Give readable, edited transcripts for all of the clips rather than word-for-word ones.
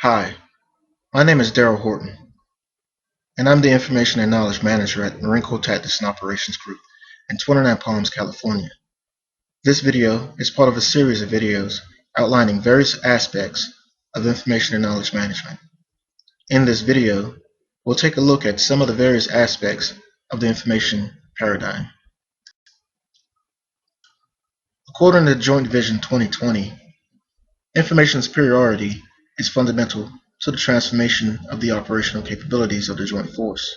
Hi, my name is Daryl Horton, and I'm the Information and Knowledge Manager at Marine Corps Tactics and Operations Group in 29 Palms, California. This video is part of a series of videos outlining various aspects of information and knowledge management. In this video, we'll take a look at some of the various aspects of the information paradigm. According to Joint Vision 2020, information superiority is fundamental to the transformation of the operational capabilities of the Joint Force.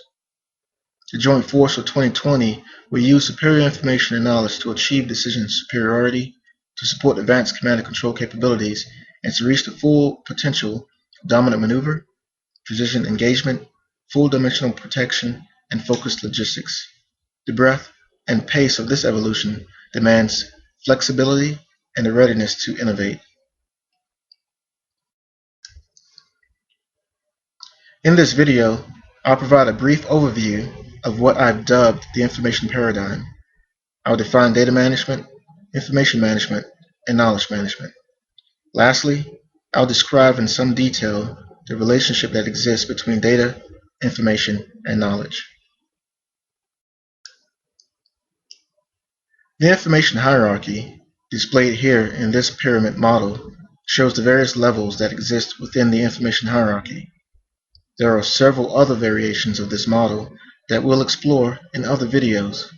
The Joint Force of 2020 will use superior information and knowledge to achieve decision superiority, to support advanced command and control capabilities, and to reach the full potential of dominant maneuver, precision engagement, full dimensional protection, and focused logistics. The breadth and pace of this evolution demands flexibility and a readiness to innovate. In this video, I'll provide a brief overview of what I've dubbed the information paradigm. I'll define data management, information management, and knowledge management. Lastly, I'll describe in some detail the relationship that exists between data, information, and knowledge. The information hierarchy, displayed here in this pyramid model, shows the various levels that exist within the information hierarchy. There are several other variations of this model that we'll explore in other videos,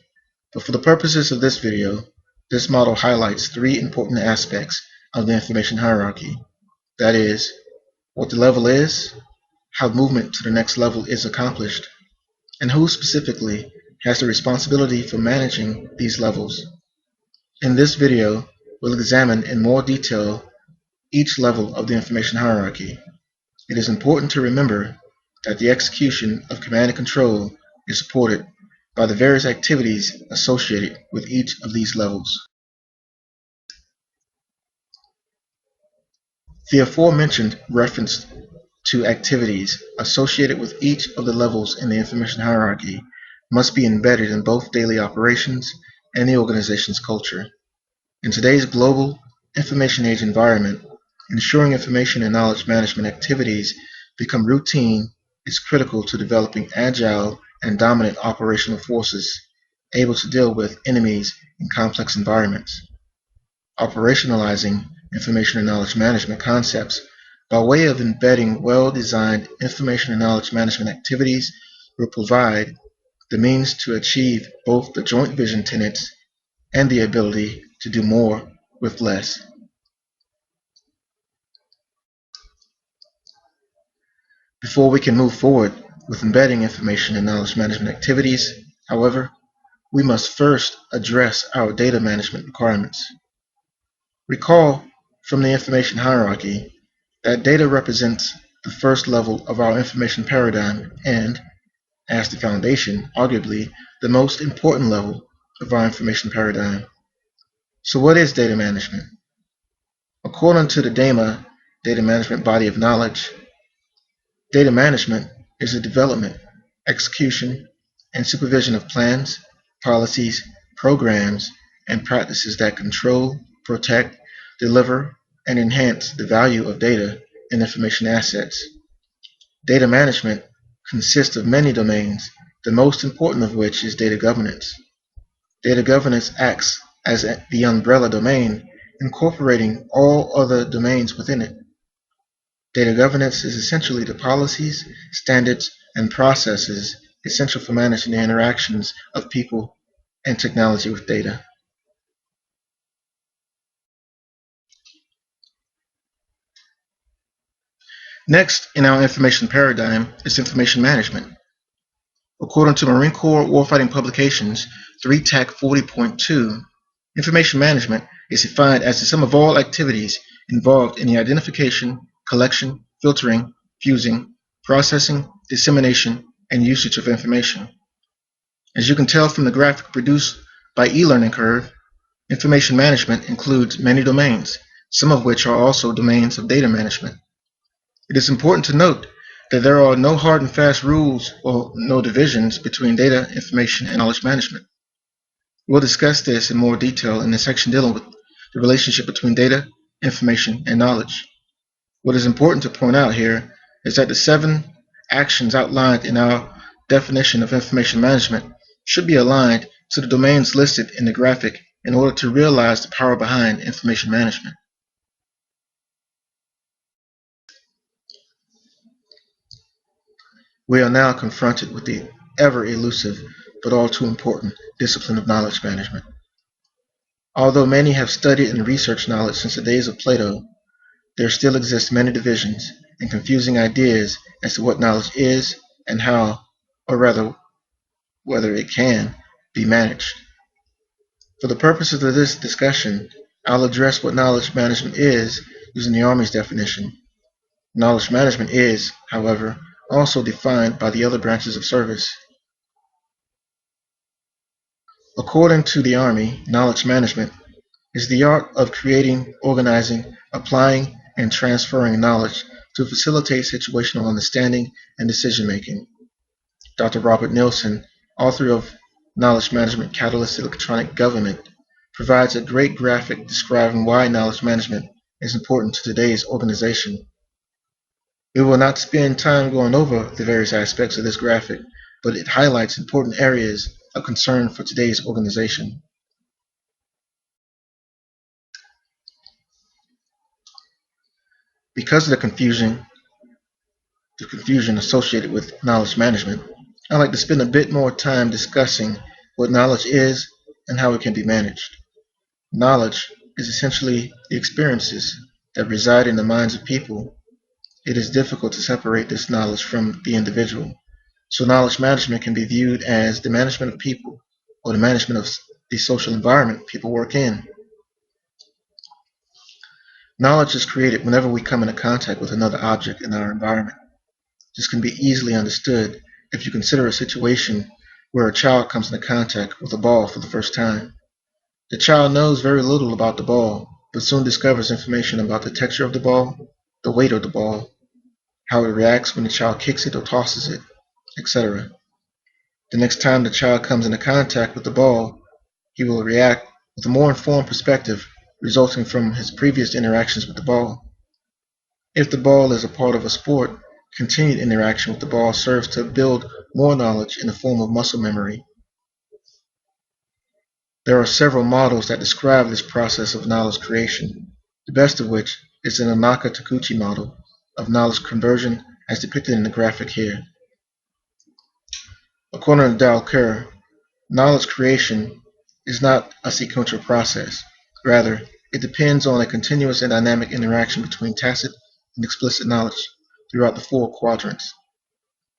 but for the purposes of this video, this model highlights three important aspects of the information hierarchy. That is, what the level is, how movement to the next level is accomplished, and who specifically has the responsibility for managing these levels. In this video, we'll examine in more detail each level of the information hierarchy. It is important to remember that the execution of command and control is supported by the various activities associated with each of these levels. The aforementioned reference to activities associated with each of the levels in the information hierarchy must be embedded in both daily operations and the organization's culture. In today's global information age environment, ensuring information and knowledge management activities become routine is critical to developing agile and dominant operational forces able to deal with enemies in complex environments. Operationalizing information and knowledge management concepts by way of embedding well-designed information and knowledge management activities will provide the means to achieve both the joint vision tenets and the ability to do more with less. Before we can move forward with embedding information and knowledge management activities, however, we must first address our data management requirements. Recall from the information hierarchy that data represents the first level of our information paradigm and, as the foundation, arguably the most important level of our information paradigm. So what is data management? According to the DAMA, Data Management Body of Knowledge, data management is the development, execution, and supervision of plans, policies, programs, and practices that control, protect, deliver, and enhance the value of data and information assets. Data management consists of many domains, the most important of which is data governance. Data governance acts as the umbrella domain, incorporating all other domains within it. Data governance is essentially the policies, standards, and processes essential for managing the interactions of people and technology with data. Next in our information paradigm is information management. According to Marine Corps Warfighting Publications 3TAC 40.2, information management is defined as the sum of all activities involved in the identification, collection, filtering, fusing, processing, dissemination, and usage of information. As you can tell from the graphic produced by eLearning Curve, information management includes many domains, some of which are also domains of data management. It is important to note that there are no hard and fast rules or no divisions between data, information, and knowledge management. We'll discuss this in more detail in the section dealing with the relationship between data, information, and knowledge. What is important to point out here is that the 7 actions outlined in our definition of information management should be aligned to the domains listed in the graphic in order to realize the power behind information management. We are now confronted with the ever-elusive but all too important discipline of knowledge management. Although many have studied and researched knowledge since the days of Plato, there still exist many divisions and confusing ideas as to what knowledge is and how, or rather, whether it can, be managed. For the purposes of this discussion, I'll address what knowledge management is using the Army's definition. Knowledge management is, however, also defined by the other branches of service. According to the Army, knowledge management is the art of creating, organizing, applying, and transferring knowledge to facilitate situational understanding and decision-making. Dr. Robert Nielsen, author of Knowledge Management Catalyst Electronic Government, provides a great graphic describing why knowledge management is important to today's organization. We will not spend time going over the various aspects of this graphic, but it highlights important areas of concern for today's organization. Because of the confusion associated with knowledge management, I'd like to spend a bit more time discussing what knowledge is and how it can be managed. Knowledge is essentially the experiences that reside in the minds of people. It is difficult to separate this knowledge from the individual, so knowledge management can be viewed as the management of people or the management of the social environment people work in. Knowledge is created whenever we come into contact with another object in our environment. This can be easily understood if you consider a situation where a child comes into contact with a ball for the first time. The child knows very little about the ball, but soon discovers information about the texture of the ball, the weight of the ball, how it reacts when the child kicks it or tosses it, etc. The next time the child comes into contact with the ball, he will react with a more informed perspective resulting from his previous interactions with the ball. If the ball is a part of a sport, continued interaction with the ball serves to build more knowledge in the form of muscle memory. There are several models that describe this process of knowledge creation, the best of which is the Nonaka-Takuchi model of knowledge conversion as depicted in the graphic here. According to Dal Kerr, knowledge creation is not a sequential process. Rather, it depends on a continuous and dynamic interaction between tacit and explicit knowledge throughout the 4 quadrants.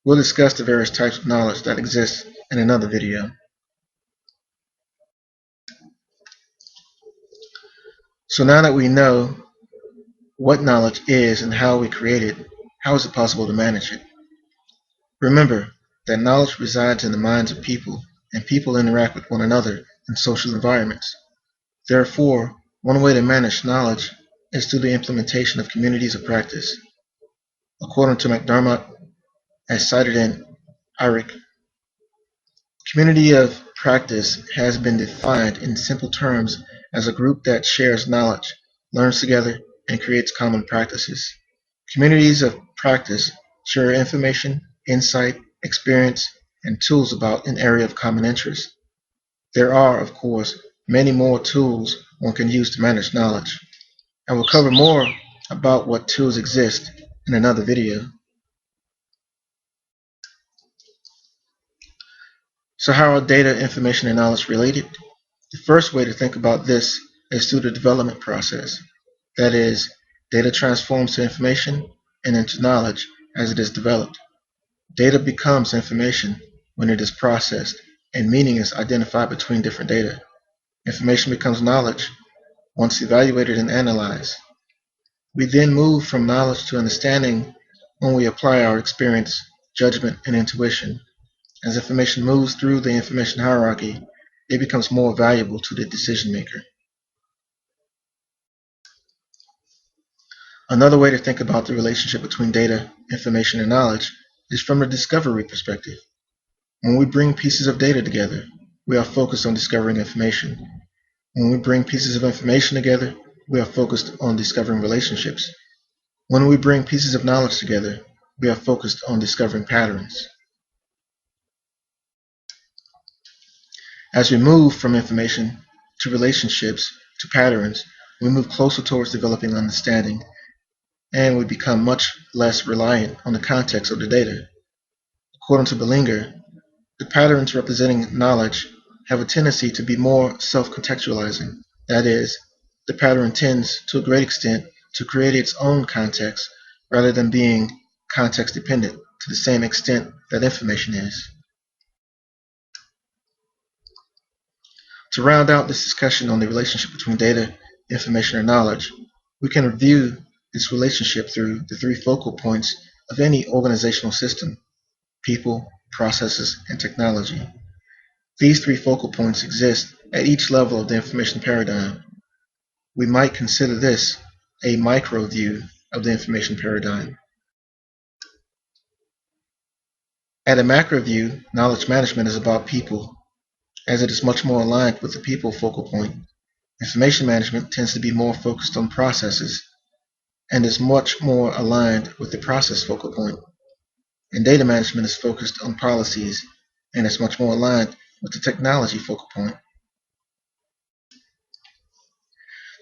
We'll discuss the various types of knowledge that exist in another video. So now that we know what knowledge is and how we create it, how is it possible to manage it? Remember that knowledge resides in the minds of people, and people interact with one another in social environments. Therefore, one way to manage knowledge is through the implementation of communities of practice. According to McDermott, as cited in IRIC, community of practice has been defined in simple terms as a group that shares knowledge, learns together, and creates common practices. Communities of practice share information, insight, experience, and tools about an area of common interest. There are, of course, many more tools one can use to manage knowledge. I will cover more about what tools exist in another video. So how are data, information, and knowledge related? The first way to think about this is through the development process. That is, data transforms to information and into knowledge as it is developed. Data becomes information when it is processed and meaning is identified between different data. Information becomes knowledge once evaluated and analyzed. We then move from knowledge to understanding when we apply our experience, judgment, and intuition. As information moves through the information hierarchy, it becomes more valuable to the decision maker. Another way to think about the relationship between data, information, and knowledge is from the discovery perspective. When we bring pieces of data together, we are focused on discovering information. When we bring pieces of information together, we are focused on discovering relationships. When we bring pieces of knowledge together, we are focused on discovering patterns. As we move from information to relationships to patterns, we move closer towards developing understanding, and we become much less reliant on the context of the data. According to Bellinger, the patterns representing knowledge have a tendency to be more self-contextualizing. That is, the pattern tends, to a great extent, to create its own context rather than being context-dependent to the same extent that information is. To round out this discussion on the relationship between data, information, and knowledge, we can review this relationship through the three focal points of any organizational system: people, processes, and technology. These three focal points exist at each level of the information paradigm. We might consider this a micro view of the information paradigm. At a macro view, knowledge management is about people, as it is much more aligned with the people focal point. Information management tends to be more focused on processes and is much more aligned with the process focal point. And data management is focused on policies and is much more aligned with the technology focal point.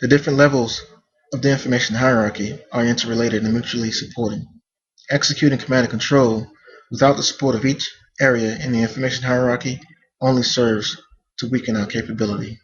The different levels of the information hierarchy are interrelated and mutually supporting. Executing command and control without the support of each area in the information hierarchy only serves to weaken our capability.